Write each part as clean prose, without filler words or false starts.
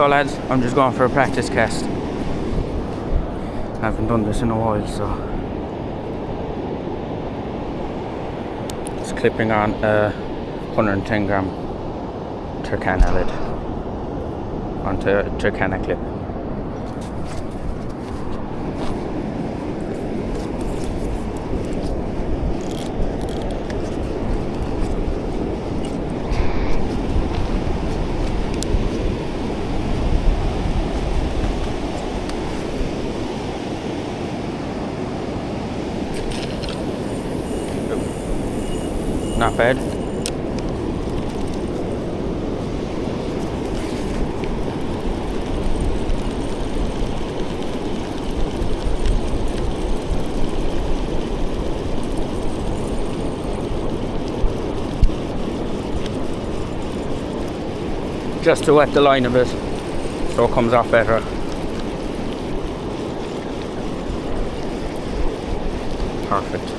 So lads, I'm just going for a practice cast. I haven't done this in a while, so it's clipping on a 110 gram Turkana lid onto a Turkana clip. Not bad. Just to wet the line a bit so it comes off better. Perfect.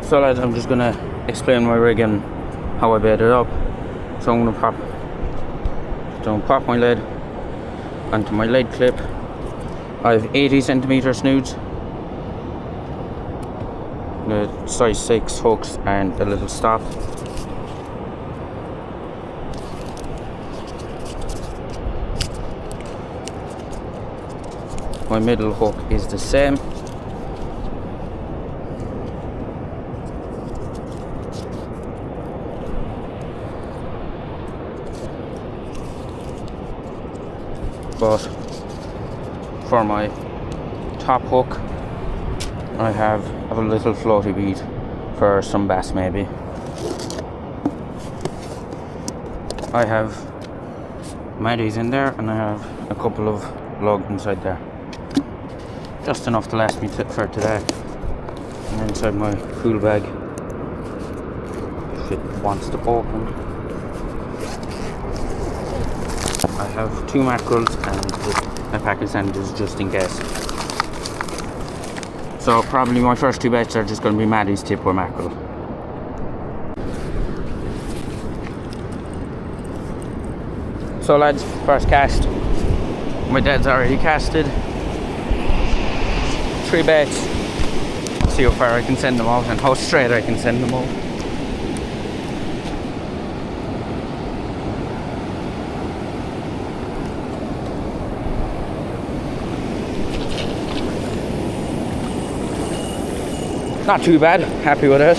So lads, I'm just going to explain my rig and how I bait it up. So I'm going to pop my lead onto my lead clip. I have 80 centimeter snoods, the size 6 hooks and a little stop. My middle hook is the same. But for my top hook, I have a little floaty bead for some bass maybe. I have maddies in there and I have a couple of lug inside there. Just enough to last me for today. And inside my pool bag, if it wants to open, I have 2 mackerels and a pack of sandwiches just in case. So probably my first 2 baits are just going to be maddies, tip or mackerel. So lads, first cast. My dad's already casted 3 baits. See how far I can send them out and how straight I can send them out. Not too bad, happy with it.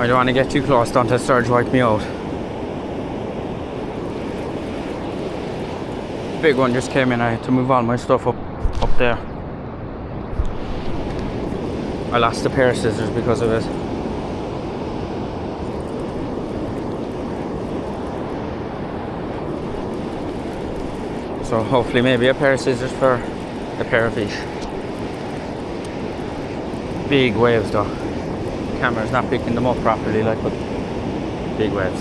I don't want to get too close, don't let Surge wipe me out. Big one just came in, I had to move all my stuff up there. I lost a pair of scissors because of it. So hopefully maybe a pair of scissors for a pair of fish. Big waves though. The camera's not picking them up properly, like, but big waves.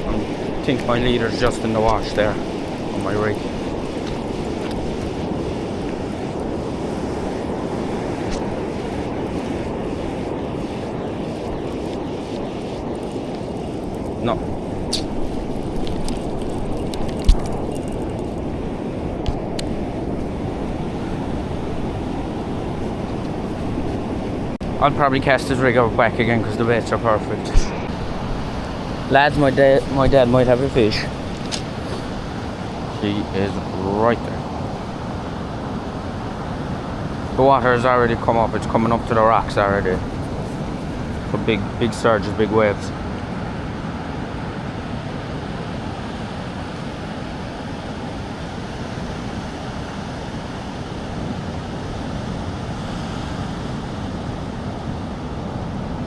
I think my leader's just in the wash there on my rig. No. I'll probably cast his rig out back again because the baits are perfect. Lads, my dad might have a fish. She is right there. The water has already come up, it's coming up to the rocks already. But big surges, big waves.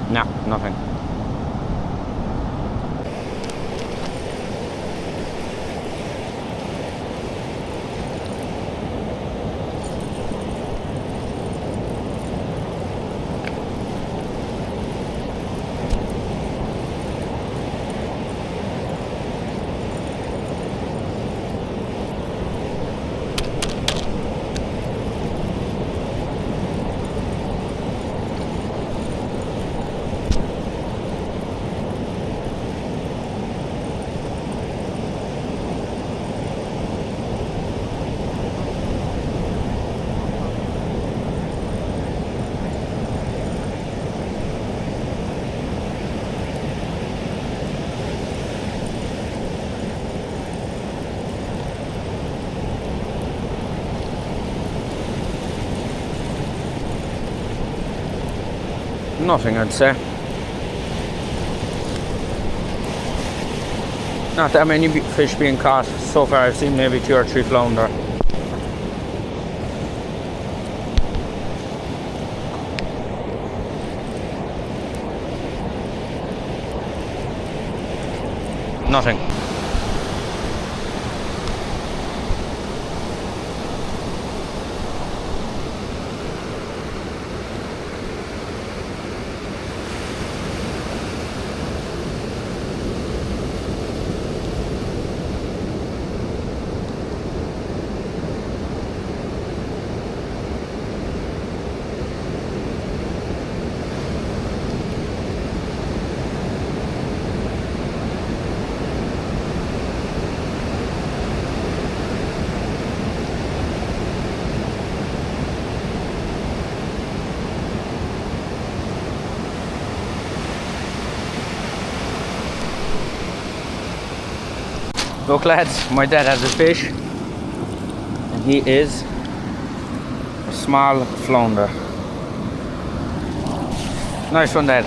No, nothing. Nothing, I'd say. Not that many fish being caught so far. I've seen maybe 2 or 3 flounder. Nothing. Look lads, my dad has a fish and he is a small flounder. Nice one, Dad.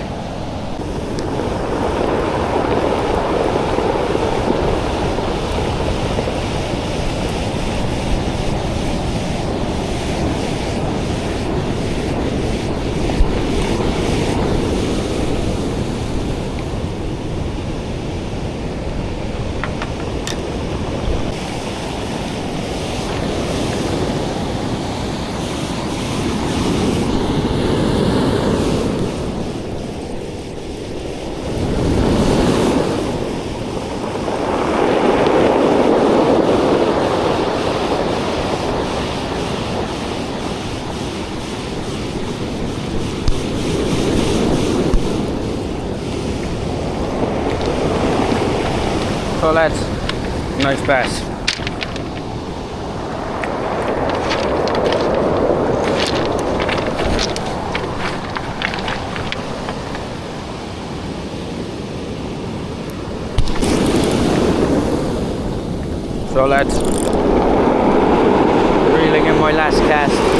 So lads, nice bass. So lads, reeling in my last cast.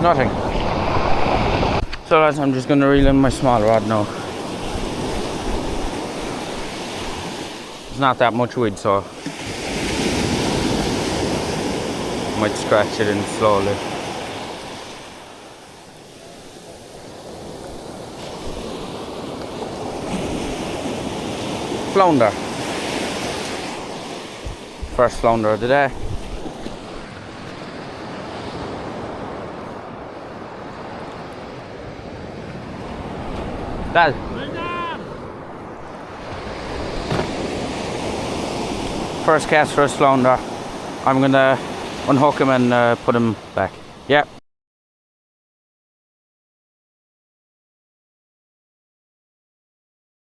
Nothing. So lads, I'm just gonna reel in my small rod now. It's not that much wood, so I might scratch it in slowly. Flounder. First flounder of the day. Dad. First cast, first flounder. I'm gonna unhook him and put him back. Yep.